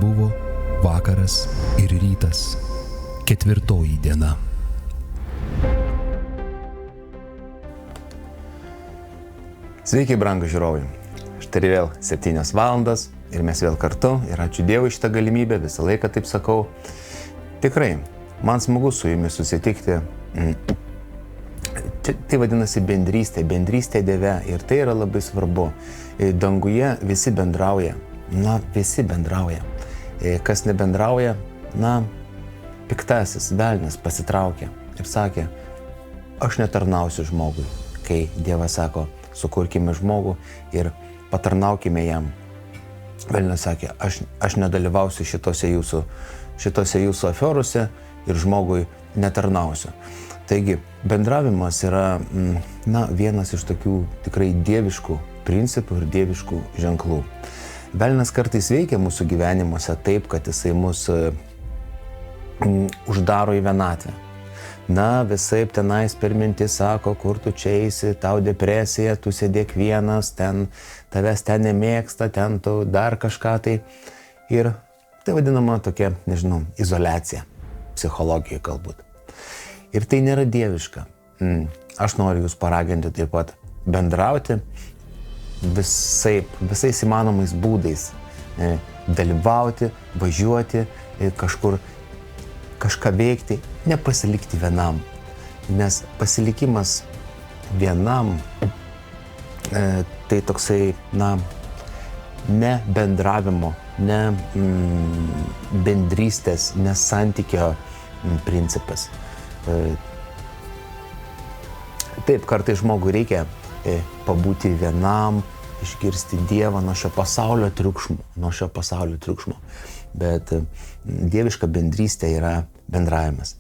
buvo vakaras ir rytas, 4 diena. Sveiki, brangūs žiūrovai. Štai vėl 7 valandas ir mes vėl kartu ir ačiū Dievui šitą galimybę, visą laiką taip sakau. Tikrai, man smagu su jumis susitikti. Tai vadinasi bendrystė Dieve ir tai yra labai svarbu. Danguje visi bendrauja, visi bendrauja. Kas nebendrauja, piktasis velnias pasitraukė ir sakė, aš netarnausiu žmogui, kai Dievas sako, sukurkime žmogų ir patarnaukime jam. Velnias sakė, aš nedalyvausiu šitose jūsų aferose ir žmogui netarnausiu. Taigi, bendravimas yra vienas iš tokių tikrai dieviškų principų ir dieviškų ženklų. Velnias kartais veikia mūsų gyvenimuose taip, kad jisai mus uždaro į vienatvę. Visaip tenais per mintis sako, kur tu čia eisi, tau depresija, tu sėdėk vienas, tavęs ten nemėgsta, ten tu dar kažką tai. Ir tai vadinama tokia, izoliacija, psichologija galbūt. Ir tai nėra dieviška. Aš noriu jūs paraginti taip pat bendrauti visais įmanomais būdais. Dalyvauti, važiuoti, kažką veikti, nepasilikti vienam. Nes pasilikimas vienam tai toksai, ne bendravimo, ne bendrystės, ne santykio principas. Taip, kartais žmogui reikia pabūti vienam, išgirsti Dievą nuo šio pasaulio triukšmo. Bet dieviška bendrystė yra bendravimas.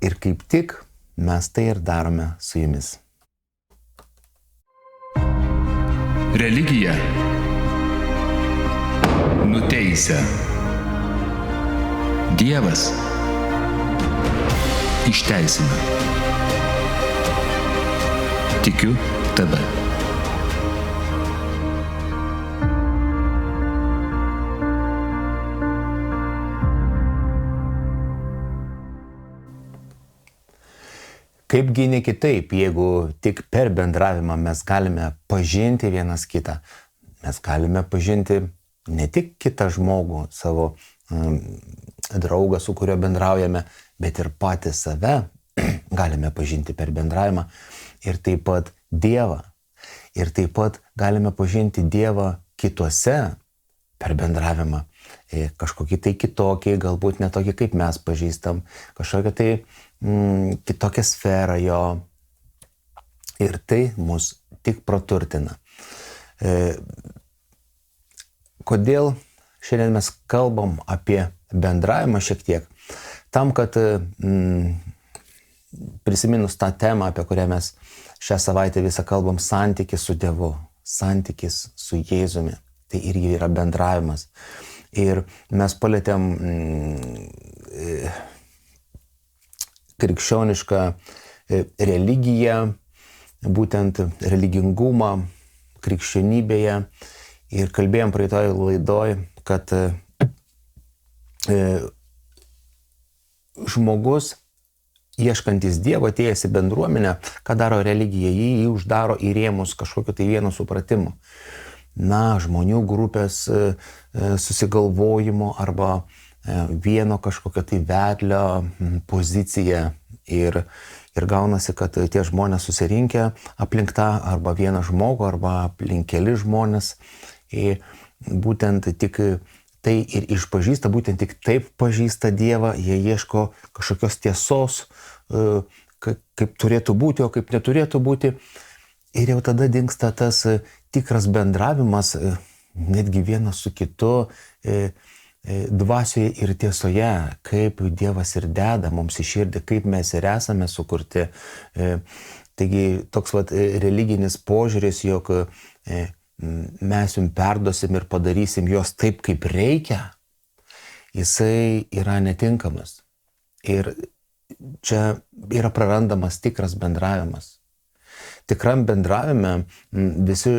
Ir kaip tik mes tai ir darome su jumis. Religija nuteisia. Dievas išteisina. Tikiu TV. Kaipgi ne kitaip, jeigu tik per bendravimą mes galime pažinti vienas kitą. Mes galime pažinti ne tik kitą žmogų, savo draugą, su kuriuo bendraujame, bet ir patį save galime pažinti per bendravimą. Ir taip pat Dievą. Ir taip pat galime pažinti Dievą kituose per bendravimą. Kažkokį tai kitokį, galbūt ne tokį, kaip mes pažįstam. Kažkokią tai kitokią sferą jo. Ir tai mus tik praturtina. Kodėl šiandien mes kalbam apie bendravimą šiek tiek? Tam, kad prisiminus tą temą, apie kurią mes šią savaitę visą kalbam, santykis su Dievu, santykis su Jėzumi, tai irgi yra bendravimas. Ir mes palietėm krikščionišką religiją, būtent religingumą krikščionybėje. Ir kalbėjom praeitoj laidoj, kad žmogus, ieškantis Dievo, atėjęs į bendruomenę, ką daro religija, jį uždaro į rėmus kažkokio tai vieno supratimo. Žmonių grupės susigalvojimo arba vieno kažkokio tai vedlio poziciją. Ir gaunasi, kad tie žmonės susirinkę aplink tą arba vieną žmogų, arba aplink keli žmonės. Ir būtent tik tai ir išpažįsta, būtent tik taip pažįsta Dievą, jie ieško kažkokios tiesos, kaip turėtų būti, o kaip neturėtų būti. Ir jau tada dingsta tas tikras bendravimas, netgi vienas su kitu, dvasioje ir tiesoje, kaip Dievas ir deda mums į širdį, kaip mes ir esame sukurti. Taigi toks religinis požiūris, jog mes jums perduosim ir padarysim jos taip, kaip reikia, jisai yra netinkamas. Ir čia yra prarandamas tikras bendravimas. Tikram bendravime visi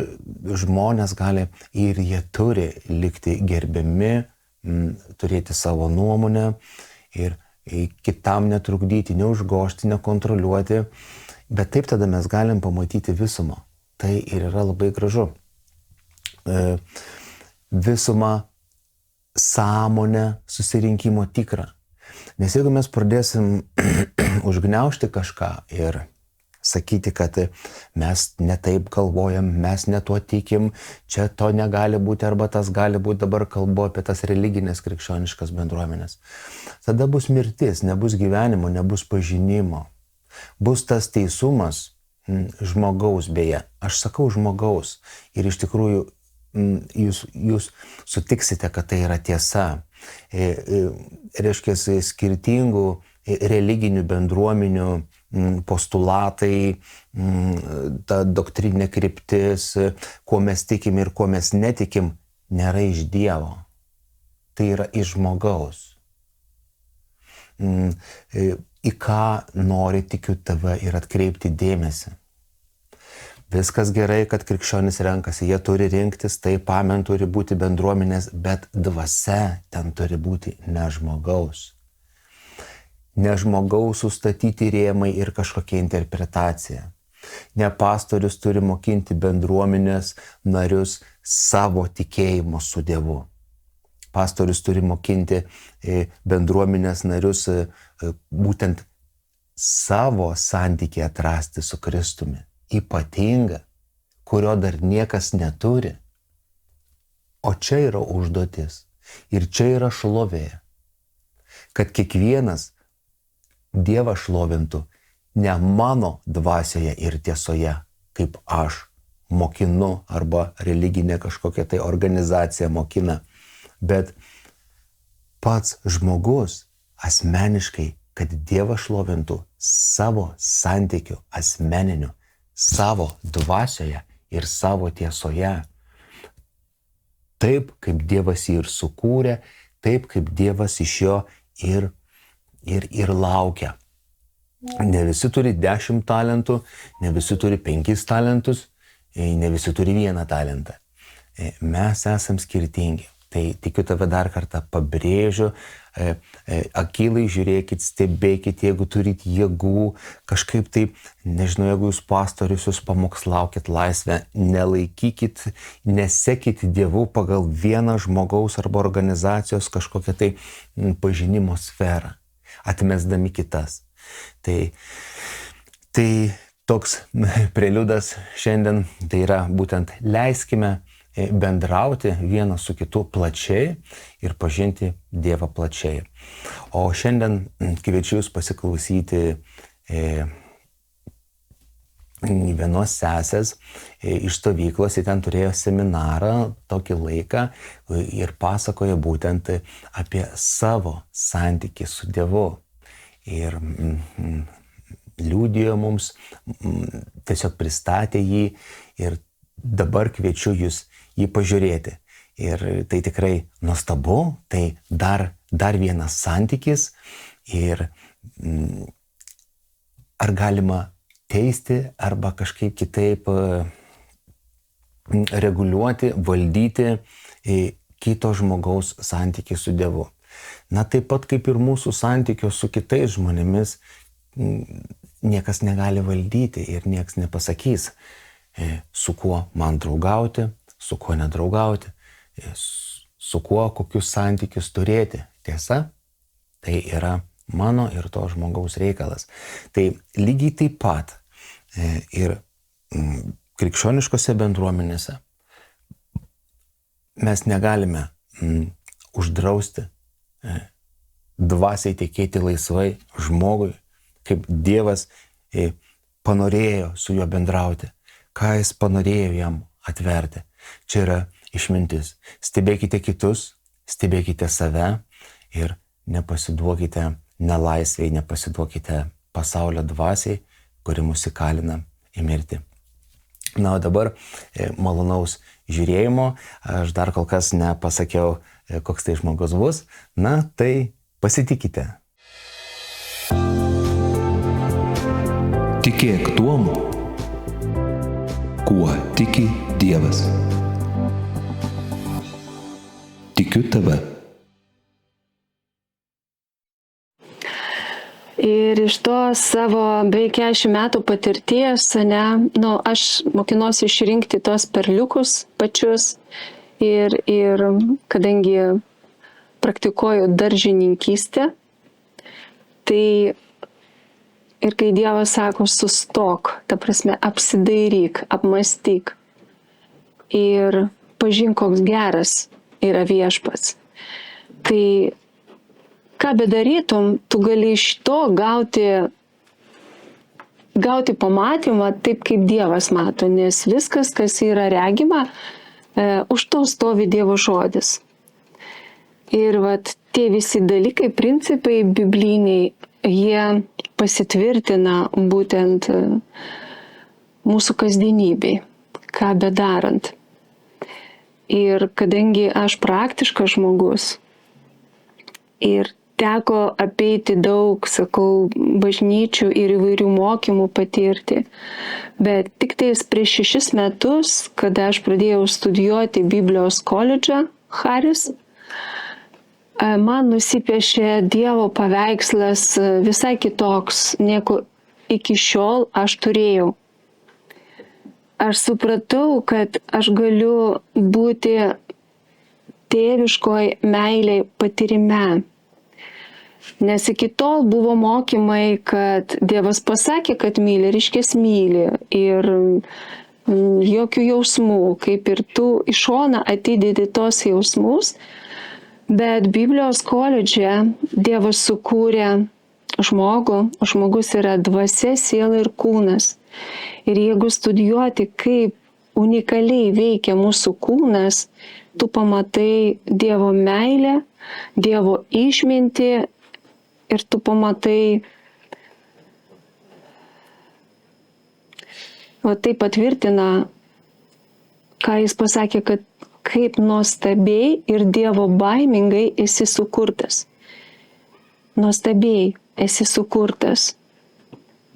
žmonės gali ir jie turi likti gerbiami, turėti savo nuomonę ir kitam netrukdyti, neužgošti, nekontroliuoti, bet taip tada mes galim pamatyti visumą. Tai ir yra labai gražu. Visumą, sąmonę, susirinkimo tikrą. Nes jeigu mes pradėsim užgniaužti kažką ir sakyti, kad mes netaip galvojam, mes netuo tikim, čia to negali būti arba tas gali būti, dabar kalbu apie tas religinės krikščioniškas bendruomenės. Tada bus mirtis, nebus gyvenimo, nebus pažinimo. Bus tas teisumas žmogaus beje. Aš sakau žmogaus ir iš tikrųjų jūs sutiksite, kad tai yra tiesa. Reiškia, skirtingų religinių bendruomenių postulatai, ta doktrinė kryptis, kuo mes tikim ir kuo mes netikim, nėra iš Dievo. Tai yra iš žmogaus. Į ką nori tikiu tave ir atkreipti dėmesį. Viskas gerai, kad krikščionys renkasi, jie turi rinktis, taip, amen, turi būti bendruomenės, bet dvasia ten turi būti ne žmogaus. Ne žmogaus sustatyti rėmai ir kažkokia interpretacija. Ne pastorius turi mokinti bendruomenės narius savo tikėjimo su Dievu. Pastorius turi mokinti bendruomenės narius būtent savo santykį atrasti su Kristumi. Ypatinga, kurio dar niekas neturi. O čia yra užduotis. Ir čia yra šlovė. Kad kiekvienas Dievą šlovintų ne mano dvasioje ir tiesoje, kaip aš mokinu arba religinė kažkokia tai organizacija mokina, bet pats žmogus asmeniškai, kad Dievą šlovintų savo santykių asmeninių, savo dvasioje ir savo tiesoje. Taip, kaip Dievas jį ir sukūrė, taip, kaip Dievas iš jo ir laukia. Ne visi turi 10 talentų, ne visi turi 5 talentus, ne visi turi 1 talentą. Mes esam skirtingi. Tai tikiu tave dar kartą pabrėžiu, akylai žiūrėkit, stebėkit, jeigu turit jėgų, kažkaip taip, nežinau, jeigu jūs pastorius, jūs pamokslaukit laisvę, nelaikykit, nesekit Dievu pagal vieną žmogaus arba organizacijos kažkokią tai pažinimo sferą, atmesdami kitas. Tai toks preliudas šiandien, tai yra būtent leiskime bendrauti vienas su kitu plačiai ir pažinti Dievą plačiai. O šiandien kviečiu jūs pasiklausyti vienos sesės iš stovyklos, ji ten turėjo seminarą tokį laiką ir pasakojo būtent apie savo santykį su Dievu. Ir liudijo mums, tiesiog pristatė jį ir dabar kviečiu jūs jį pažiūrėti. Ir tai tikrai nuostabu, tai dar vienas santykis ir ar galima teisti arba kažkaip kitaip reguliuoti, valdyti kito žmogaus santykį su Dievu. Na taip pat kaip ir mūsų santykio su kitais žmonėmis niekas negali valdyti ir niekas nepasakys, su kuo man draugauti, su kuo nedraugauti, su kuo kokius santykius turėti. Tiesa, tai yra mano ir to žmogaus reikalas. Tai lygiai taip pat ir krikščioniškose bendruomenėse mes negalime uždrausti dvasiai tekėti laisvai žmogui, kaip Dievas panorėjo su juo bendrauti, ką jis panorėjo jam atverti. Čia yra išmintis. Stebėkite kitus, stebėkite save ir nepasiduokite nelaisvei, nepasiduokite pasaulio dvasiai, kuri mus įkalina į mirtį. Na, o dabar malonaus žiūrėjimo. Aš dar kol kas nepasakiau, koks tai žmogus bus. Na, tai pasitikite. Tikėk tuom, kuo tiki Dievas. Tikiu tave. Ir iš to savo beveik 40 metų patirties, aš mokinuosi išrinkti tos perliukus pačius ir kadangi praktikuoju daržininkystę, tai ir kai Dievas sako sustok, ta prasme apsidairyk, apmąstyk ir pažink, koks geras yra viešpats. Tai ką bedarytum, tu gali iš to gauti pamatymą taip, kaip Dievas mato, nes viskas, kas yra regima, už to stovi Dievo žodis. Ir tie visi dalykai, principai bibliniai, jie pasitvirtina būtent mūsų kasdienybei, ką bedarant. Ir kadangi aš praktiškas žmogus ir teko apeiti daug, bažnyčių ir įvairių mokymų patirti. Bet tik tais prieš 6 metus, kada aš pradėjau studijuoti Biblijos koledžą Haris, man nusipiešė Dievo paveikslas visai kitoks, negu iki šiol aš turėjau. Aš supratau, kad aš galiu būti tėviškoj meilėj patyrime. Nes iki tol buvo mokymai, kad Dievas pasakė, kad myli, reiškia myli. Ir jokių jausmų, kaip ir tu iš šona atidedi tos jausmus. Bet Biblijos koledže Dievas sukūrė žmogų, o žmogus yra dvasia, siela ir kūnas. Ir jeigu studijuoti, kaip unikaliai veikia mūsų kūnas, tu pamatai Dievo meilę, Dievo išmintį ir tu pamatai, o tai patvirtina, ką jis pasakė, kad kaip nuostabiai ir Dievo baimingai esi sukurtas. Nuostabiai esi sukurtas.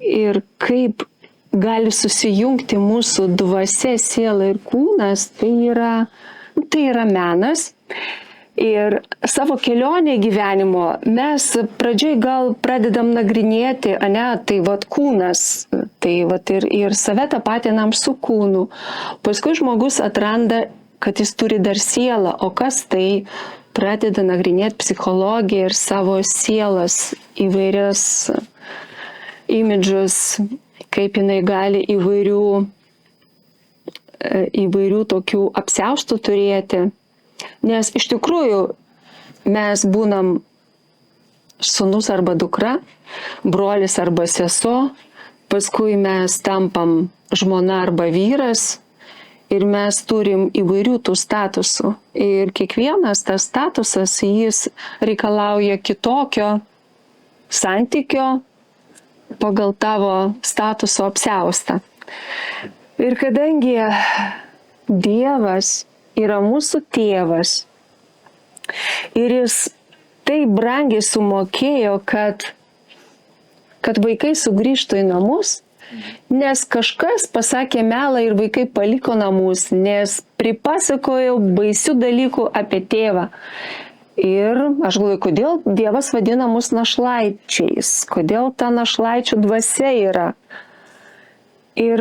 Ir kaip gali susijungti mūsų dvasia, siela ir kūnas, tai yra menas. Ir savo kelionę gyvenimo mes pradžioj gal pradedam nagrinėti, tai kūnas, tai ir save tapatinam su kūnu. Paskui žmogus atranda, kad jis turi dar sielą, o kas tai, pradeda nagrinėti psichologiją ir savo sielas įvairias imidžus, kaip jinai gali įvairių tokių apsiaustų turėti. Nes iš tikrųjų mes būnam sūnus arba dukra, brolis arba sesuo, paskui mes tampam žmona arba vyras ir mes turim įvairių tų statusų. Ir kiekvienas tas statusas, jis reikalauja kitokio santykio pagal tavo statuso apsiaustą. Ir kadangi Dievas yra mūsų tėvas ir jis taip brangiai sumokėjo, kad vaikai sugrįžtų į namus, nes kažkas pasakė melą ir vaikai paliko namus, nes pripasakojo baisių dalykų apie tėvą. Ir aš galvoju, kodėl Dievas vadina mus našlaičiais, kodėl ta našlaičių dvasia yra. Ir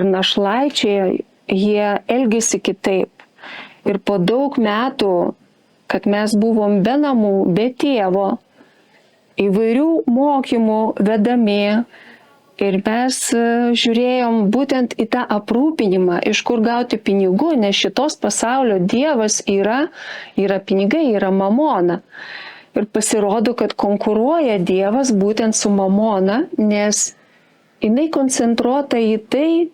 našlaičiai, jie elgėsi kitaip. Ir po daug metų, kad mes buvom be namų, be tėvo, įvairių mokymų vedami, ir mes žiūrėjom būtent į tą aprūpinimą, iš kur gauti pinigų, nes šitos pasaulio dievas yra pinigai, yra mamona. Ir pasirodo, kad konkuruoja Dievas būtent su mamona, nes jinai koncentruota į tai,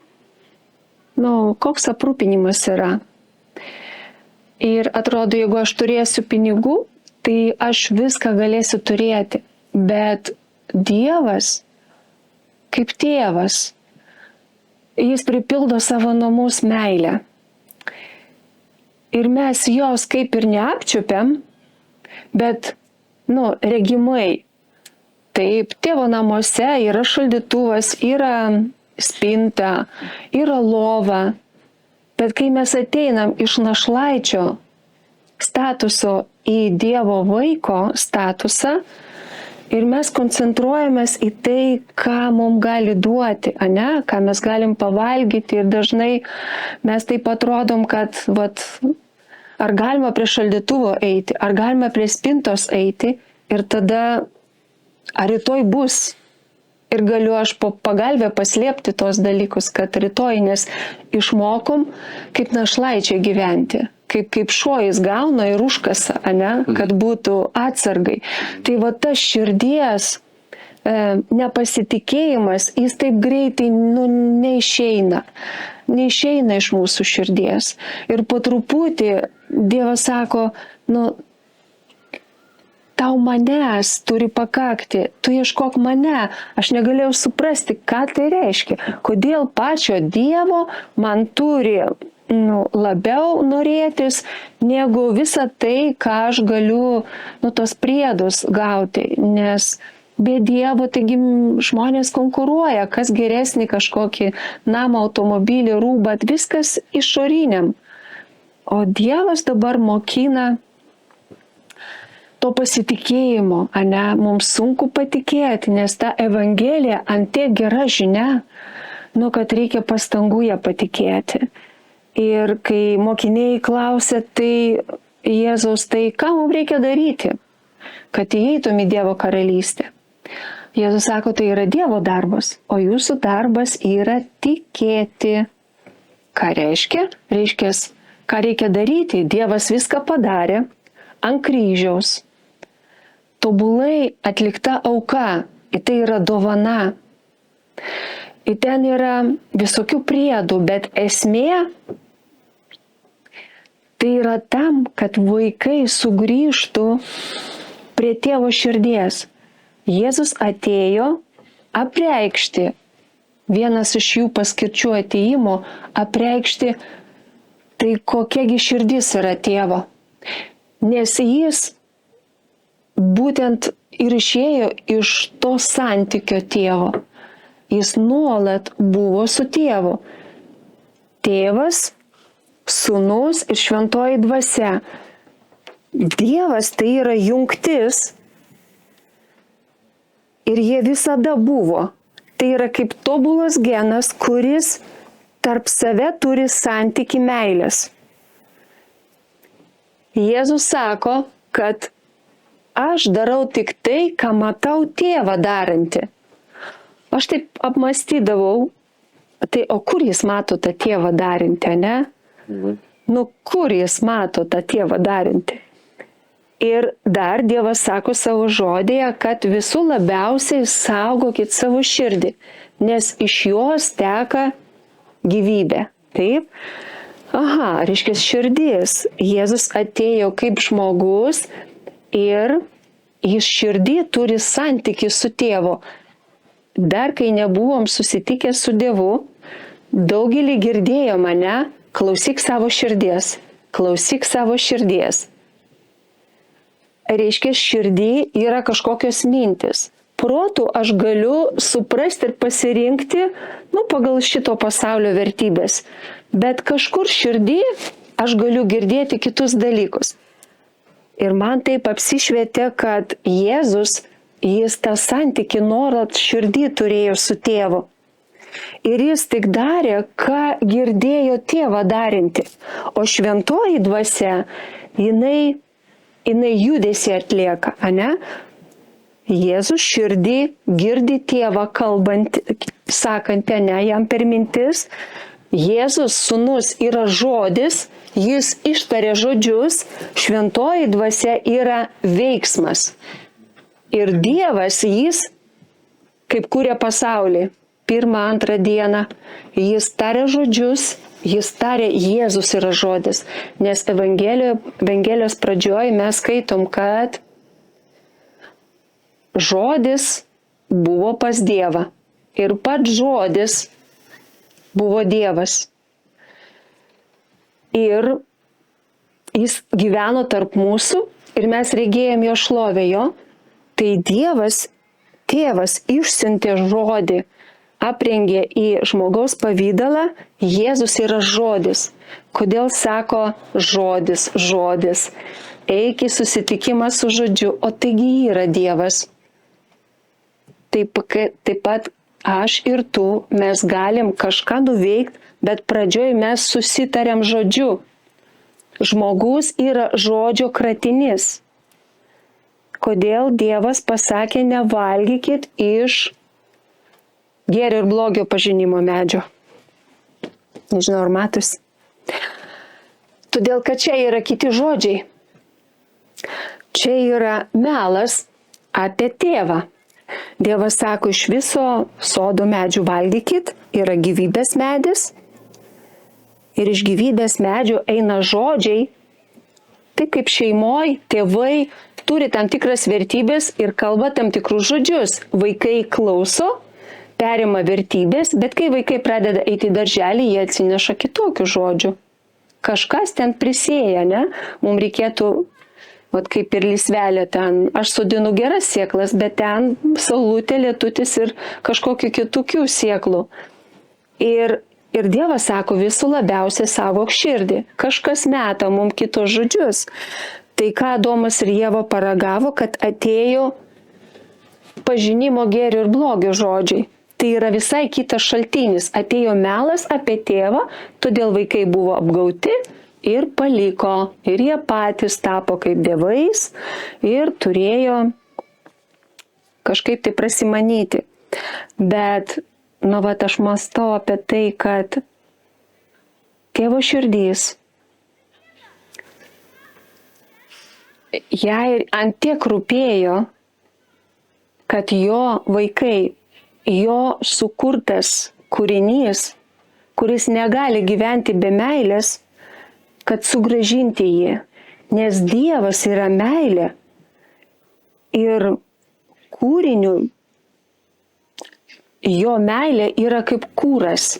koks aprūpinimas yra. Ir atrodo, jeigu aš turėsiu pinigų, tai aš viską galėsiu turėti. Bet Dievas, kaip tėvas, jis pripildo savo namus meilę. Ir mes jos kaip ir neapčiupiam, bet, regimai. Taip, tėvo namuose yra šaldytuvas, yra spinta, yra lova, bet kai mes ateinam iš našlaičio statuso į Dievo vaiko statusą, Ir mes koncentruojamės į tai, ką mums gali duoti, ane, ką mes galim pavalgyti ir dažnai mes taip atrodom, kad ar galima prie šaldytuvo eiti, ar galima prie spintos eiti ir tada ar rytoj bus. Ir galiu aš po pagalbę paslėpti tos dalykus, kad rytoj, nes išmokom kaip našlaičiai gyventi. Kaip šuo gauna ir užkasa, ane, kad būtų atsargai. Tai tas širdies nepasitikėjimas, jis taip greitai neišeina iš mūsų širdies. Ir po truputį Dievas sako, tau manęs turi pakakti, tu ieškok mane. Aš negalėjau suprasti, ką tai reiškia. Kodėl pačio Dievo man turi labiau norėtis, negu visą tai, ką aš galiu, tos priedus gauti. Nes be Dievo, taigi žmonės konkuruoja, kas geresnį kažkokį namą, automobilį, rūbą, viskas išoriniam. O Dievas dabar mokina to pasitikėjimo, ane, mums sunku patikėti, nes ta Evangelija ant tiek gera žinia, kad reikia pastangų ją patikėti. Ir kai mokiniai klausia, tai Jėzaus, tai ką mums reikia daryti, kad įeitum į Dievo karalystę? Jėzus sako, tai yra Dievo darbas, o jūsų darbas yra tikėti. Ką reiškia? Ką reikia daryti? Dievas viską padarė ant kryžiaus. Tobulai atlikta auka, ir tai yra dovana. Ir ten yra visokių priedų, bet esmė tai yra tam, kad vaikai sugrįžtų prie tėvo širdies. Jėzus atėjo apreikšti, vienas iš jų paskirčių atėjimo, apreikšti, tai kokiagi širdis yra tėvo. Nes jis būtent ir išėjo iš to santykio tėvo. Jis nuolat buvo su tėvu. Tėvas, sūnus ir šventoji dvasia. Dievas tai yra jungtis ir jie visada buvo. Tai yra kaip tobulas genas, kuris tarp save turi santykį meilės. Jėzus sako, kad aš darau tik tai, ką matau tėvą darantį. Aš taip apmąstydavau, tai o kur jis mato tą tėvą darantį, ne? Kur jis mato tą tėvą darantį? Ir dar Dievas sako savo žodėje, kad visų labiausiai saugokit savo širdį, nes iš jos teka gyvybė. Taip? Reiškia širdis. Jėzus atėjo kaip žmogus ir jis širdį turi santykį su tėvu. Dar kai nebuvom susitikę su Dievu, daugelį girdėjo mane, klausyk savo širdies, klausyk savo širdies. Reiškia, širdį yra kažkokios mintis. Protu aš galiu suprasti ir pasirinkti, pagal šito pasaulio vertybės. Bet kažkur širdį aš galiu girdėti kitus dalykus. Ir man taip apsišvietė, kad Jėzus, jis tą santykį nuolat širdį turėjo su tėvu. Ir jis tik darė, ką girdėjo tėvą darinti. O šventoji dvasia, jinai judesį atlieka, ane? Jėzus širdį girdi tėvą kalbant, sakant, ne, jam per mintis. Jėzus sūnus yra žodis, jis ištarė žodžius, šventoji dvasia yra veiksmas. Ir Dievas, jis, kaip kūrė pasaulį, 1-2 dieną, jis tarė žodžius, jis tarė Jėzus yra žodis. Nes Evangelijos pradžioje mes skaitom, kad žodis buvo pas Dievą. Ir pats žodis buvo Dievas. Ir jis gyveno tarp mūsų ir mes regėjom jo šlovę jo. Tai Dievas, tėvas išsiuntė žodį, aprengė į žmogaus pavydalą, Jėzus yra žodis. Kodėl sako žodis, žodis? Eik į susitikimą su žodžiu, o taigi yra Dievas. taip pat aš ir tu, mes galim kažką nuveikti, bet pradžioj mes susitariam žodžiu. Žmogus yra žodžio kratinys. Kodėl Dievas pasakė nevalgykit iš gėrio ir blogio pažinimo medžio? Nežinau, ar matosi. Todėl, kad čia yra kiti žodžiai. Čia yra melas apie tėvą. Dievas sako, iš viso sodo medžių valgykit, yra gyvybės medis. Ir iš gyvybės medžio eina žodžiai. Taip kaip šeimoje tėvai turi tam tikras vertybės ir kalba tam tikrus žodžius. Vaikai klauso, perima vertybės, bet kai vaikai pradeda eiti į darželį, jie atsineša kitokių žodžių. Kažkas ten prisėja, ne? Mums reikėtų, vat kaip ir lysvelė ten, aš sodinu geras sėklas, bet ten saulutė, lietutis ir kažkokių kitokių sėklų. Ir Dievas sako, visų labiausiai saugok širdį. Kažkas meta mums kitos žodžius. Tai ką Adomas ir Ieva paragavo, kad atėjo pažinimo gėrio ir blogio žodžiai. Tai yra visai kitas šaltinis. Atėjo melas apie tėvą, todėl vaikai buvo apgauti ir paliko. Ir jie patys tapo kaip dievais ir turėjo kažkaip tai prasimanyti. Bet, aš mąstau apie tai, kad tėvo širdys jai ant tiek rūpėjo, kad jo vaikai, jo sukurtas kūrinys, kuris negali gyventi be meilės, kad sugrąžinti jį. Nes Dievas yra meilė ir kūriniui jo meilė yra kaip kūras.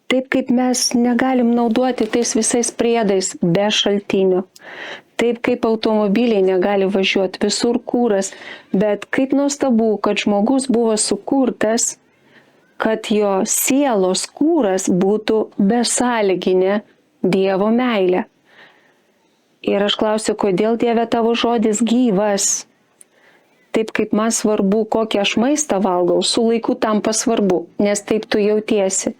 Taip kaip mes negalim naudoti tais visais priedais be šaltinio. Taip kaip automobiliai negali važiuoti, visur kūras. Bet kaip nuostabu, kad žmogus buvo sukurtas, kad jo sielos kūras būtų besąlyginė Dievo meilė. Ir aš klausiu, kodėl Dieve tavo žodis gyvas? Taip kaip man svarbu, kokį aš maistą valgau, su laiku tampa svarbu, nes taip tu jautiesi.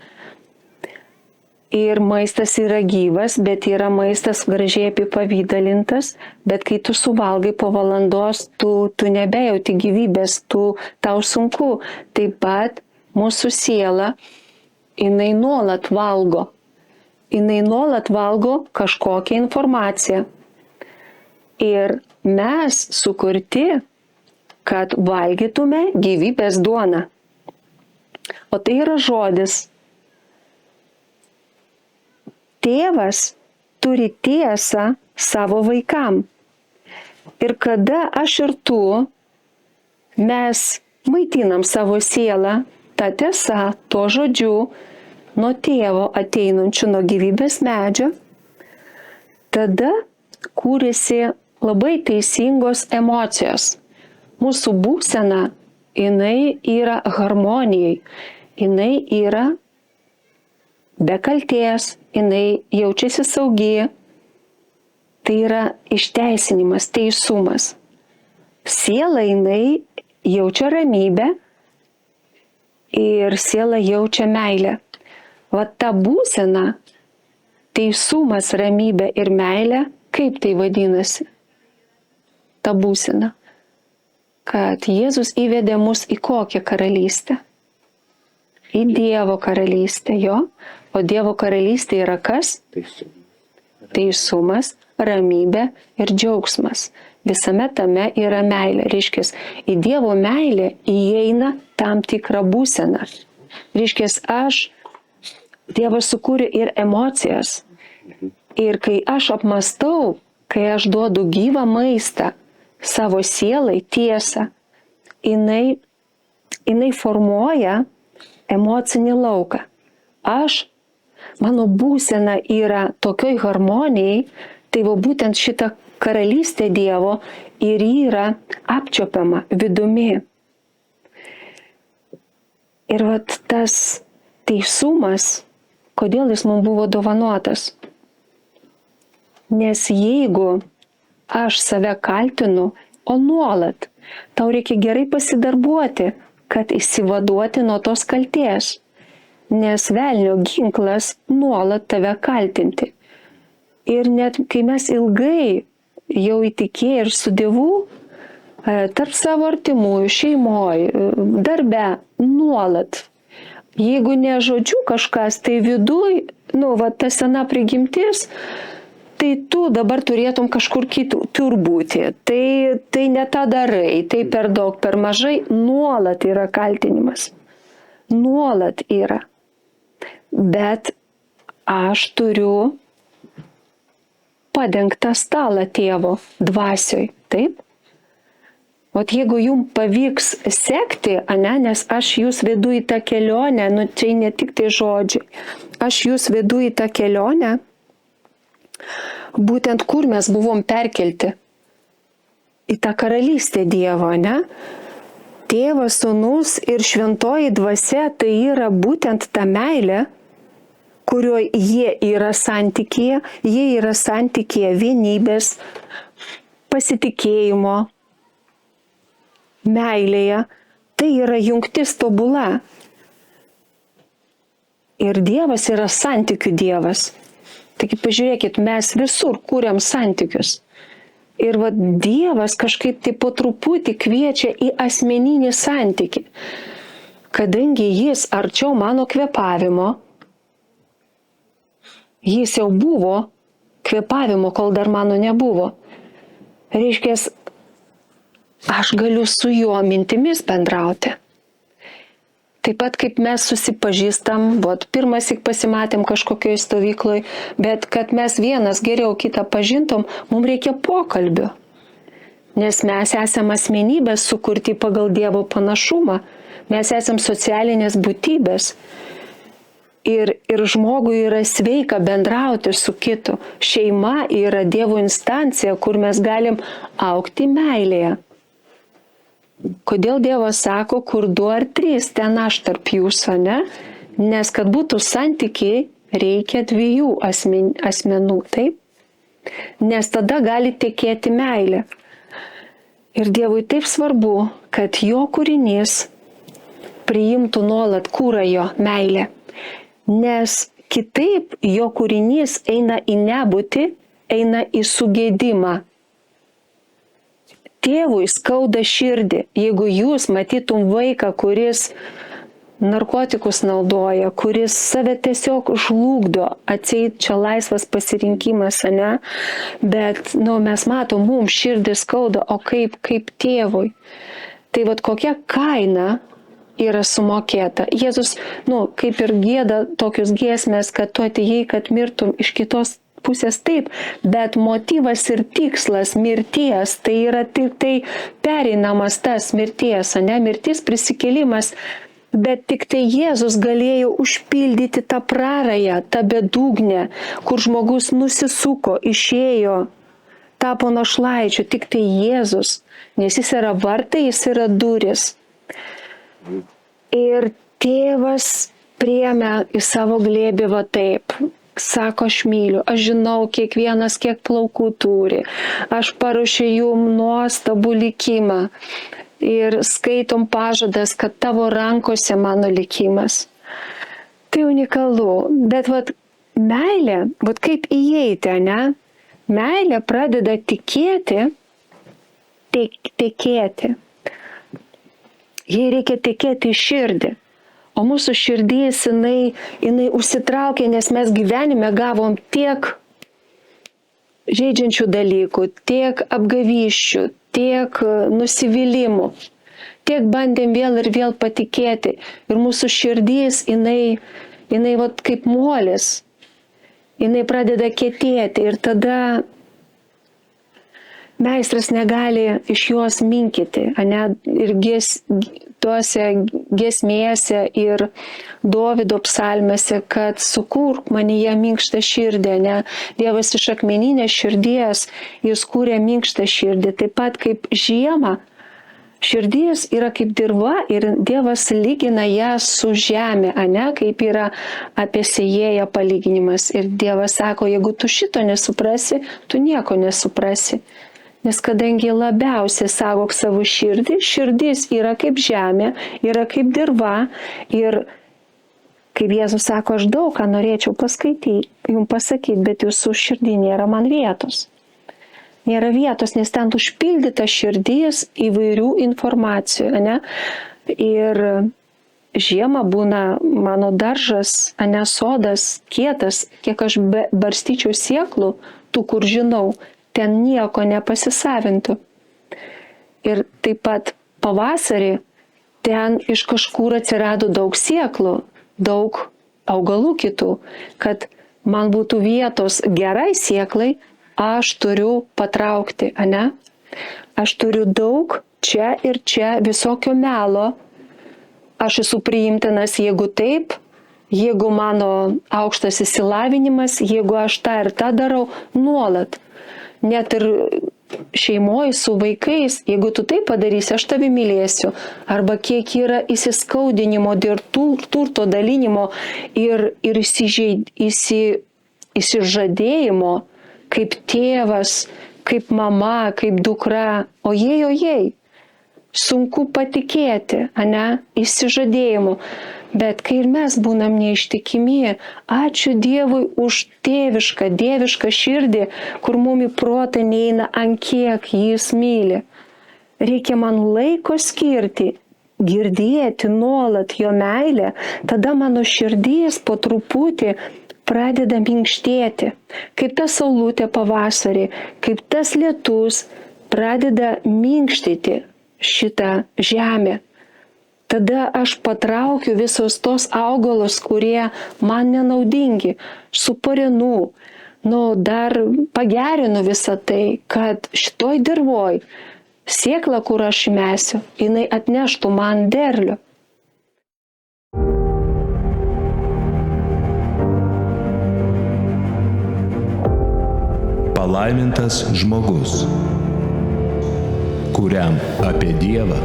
Ir maistas yra gyvas, bet yra maistas gražiai apipavydalintas, bet kai tu suvalgai po valandos, tu nebejauti gyvybės, tau sunku. Taip pat mūsų siela, jinai nuolat valgo. Jinai nuolat valgo kažkokią informaciją. Ir mes sukurti, kad valgytume gyvybės duoną. O tai yra žodis. Tėvas turi tiesą savo vaikam. Ir kada aš ir tu, mes maitinam savo sielą, tą tiesą, to žodžiu, nuo tėvo ateinančių nuo gyvybės medžio, tada kūrėsi labai teisingos emocijos. Mūsų būsena, jinai yra harmonijai, jinai yra be kaltės, jinai jaučiasi saugi, tai yra išteisinimas, teisumas. Siela jinai jaučia ramybę ir siela jaučia meilę. Vat ta būsena, teisumas, ramybė ir meilė, kaip tai vadinasi? Ta būsena. Kad Jėzus įvedė mus į kokią karalystę? Į Dievo karalystę, jo. O Dievo karalystė yra kas? Teisumas, ramybė ir džiaugsmas. Visame tame yra meilė. Reiškia, į Dievo meilę įeina tam tikrą būseną. Reiškia, Dievas sukūrė ir emocijas. Ir kai aš apmastau, kai aš duodu gyvą maistą savo sielai, tiesą, jinai formuoja emocinį lauką. Mano būsena yra tokioj harmonijai, tai būtent šita karalystė Dievo ir yra apčiopiama vidumi. Ir tas teisumas, kodėl jis mums buvo dovanotas? Nes jeigu aš save kaltinu, o nuolat. Tau reikia gerai pasidarbuoti, kad išsivaduoti nuo tos kaltės. Nes velnio ginklas nuolat tave kaltinti. Ir net kai mes ilgai jau įtikėję ir su Dievu, tarp savo artimųjų, šeimoje, darbe, nuolat. Jeigu ne žodžiu kažkas, tai viduj, ta sena prigimtis, tai tu dabar turėtum kažkur kitur būti. Tai ne tą darai, tai per daug, per mažai, nuolat yra kaltinimas. Nuolat yra. Bet aš turiu padengtą stalą tėvo dvasioj, taip? O jeigu jums pavyks sekti, nes aš jūs vedu į tą kelionę, čia ne tik tai žodžiai, aš jūs vedu į tą kelionę, būtent kur mes buvom perkelti, į tą karalystę Dievo, Tėvas, Sūnus ir Šventoji Dvasia, tai yra būtent ta meilė, kurioje jie yra santykyje vienybės, pasitikėjimo, meilėje, tai yra jungtis tobula. Ir Dievas yra santykių Dievas. Taigi pažiūrėkit, mes visur kūriam santykius. Ir Dievas kažkaip tai po truputį kviečia į asmeninį santykį. Kadangi jis arčiau mano kvėpavimo, jis jau buvo kvėpavimo, kol dar mano nebuvo. Reiškia, aš galiu su juo mintimis bendrauti. Taip pat kaip mes susipažįstam, pirmąsyk pasimatėm kažkokioj stovykloj, bet kad mes vienas geriau kitą pažintum, mums reikia pokalbių. Nes mes esame asmenybės sukurti pagal Dievo panašumą, mes esame socialinės būtybės. Ir žmogui yra sveika bendrauti su kitu. Šeima yra Dievo instancija, kur mes galim augti meilėje. Kodėl Dievas sako, kur 2 ar 3, ten aš tarp jūsų, Nes kad būtų santykiai, reikia 2 asmenų, taip? Nes tada gali tekėti meilė. Ir Dievui taip svarbu, kad jo kūrinys priimtų nuolat kūrą jo meilę. Nes kitaip jo kūrinys eina į nebūtį, eina į sugėdimą. Tėvui skauda širdį, jeigu jūs matytum vaiką, kuris narkotikus naudoja, kuris save tiesiog žlugdo, atseit čia laisvas pasirinkimas, bet mes matom, mums širdį skauda, o kaip tėvui. Tai kokia kaina yra sumokėta. Jėzus, kaip ir gieda tokius giesmės, kad tu atėjai, kad mirtum, iš kitos pusės taip, bet motyvas ir tikslas mirties, tai yra tik tai pereinamas tas mirties, mirtis prisikėlimas, bet tik tai Jėzus galėjo užpildyti tą prarają, tą bedugnę, kur žmogus nusisuko, išėjo, tapo našlaičiu, tik tai Jėzus, nes jis yra vartai, jis yra durys. Ir tėvas priėmė į savo glėbį taip. Sako, aš myliu, aš žinau kiekvienas, kiek plaukų turi, aš paruošiu jum nuostabų likimą ir skaitom pažadas, kad tavo rankose mano likimas. Tai unikalu, bet meilė, kaip įeiti, Meilė pradeda tikėti, tekėti. Jai reikia tekėti į širdį. O mūsų širdys, jinai užsitraukė, nes mes gyvenime gavom tiek žeidžiančių dalykų, tiek apgavysčių, tiek nusivylimų, tiek bandėm vėl ir vėl patikėti. Ir mūsų širdys, jinai kaip molis, jinai pradeda kietėti ir tada meistras negali iš jos minkyti, ir tuose giesmėse ir Dovydo psalmėse, kad sukurk manyje minkštą širdį, Dievas iš akmeninės širdies, jis kūrė minkštą širdį, taip pat kaip žiemą. Širdis yra kaip dirva ir Dievas lygina ją su žemė, kaip yra apie sėjėją palyginimas. Ir Dievas sako, jeigu tu šito nesuprasi, tu nieko nesuprasi. Nes kadangi labiausiai saugok savo širdį, širdis yra kaip žemė, yra kaip dirva ir kaip Jėzus sako, aš daug ką norėčiau jums pasakyti, bet jūsų širdį nėra man vietos. Nėra vietos, nes ten užpildyta širdis įvairių informacijų, ne? Ir žiemą būna mano daržas, ane, sodas, kietas, kiek aš barstyčiau sėklų, tų, kur žinau, ten nieko nepasisavintų. Ir taip pat pavasarį ten iš kažkur atsirado daug sėklų, daug augalų kitų, kad man būtų vietos gerai sėklai, aš turiu patraukti, ane? Aš turiu daug čia ir čia visokio melo. Aš esu priimtinas, jeigu taip, jeigu mano aukštas išsilavinimas, jeigu aš tą ir tą darau nuolat. Net ir šeimoje su vaikais, jeigu tu tai padarysi, aš tave mylėsiu. Arba kiek yra įsiskaudinimo dėl turto dalinimo ir įsižadėjimo, kaip tėvas, kaip mama, kaip dukra. Ojei, sunku patikėti, ane, įsižadėjimu. Bet kai ir mes būnam neištikimi, ačiū Dievui už dievišką širdį, kur mum į protą neina, ant kiek jis myli. Reikia man laiko skirti, girdėti nuolat jo meilę, tada mano širdis po truputį pradeda minkštėti. Kaip ta saulutė pavasarį, kaip tas lietus pradeda minkštyti šitą žemę. Tada aš patraukiu visos tos augalus, kurie man nenaudingi, suparinu, dar pagerinu visą tai, kad šitoj dirvoj sėkla, kur aš įmesiu, jinai atneštų man derlių. Palaimintas žmogus, kuriam apie Dievą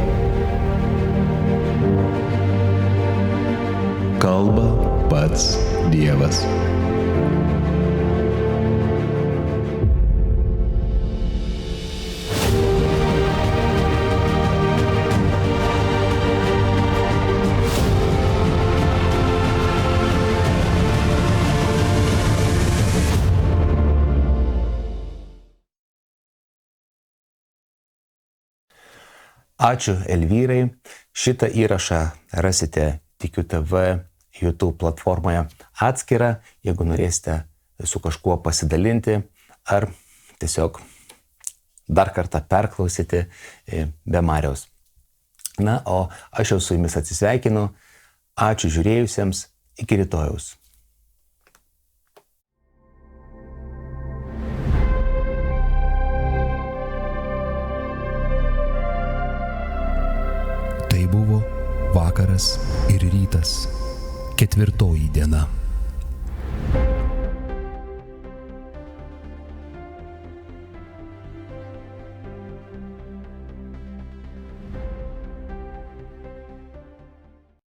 kalba pats Dievas. Ačiū Elvyrai. Šitą įrašą rasite Tikiu TV YouTube platformoje atskirą, jeigu norėsite su kažkuo pasidalinti ar tiesiog dar kartą perklausyti be Mariaus. Na, o aš jau su jumis atsisveikinu. Ačiū žiūrėjusiems. Iki rytojaus. Tai buvo vakaras ir rytas, 4. diena.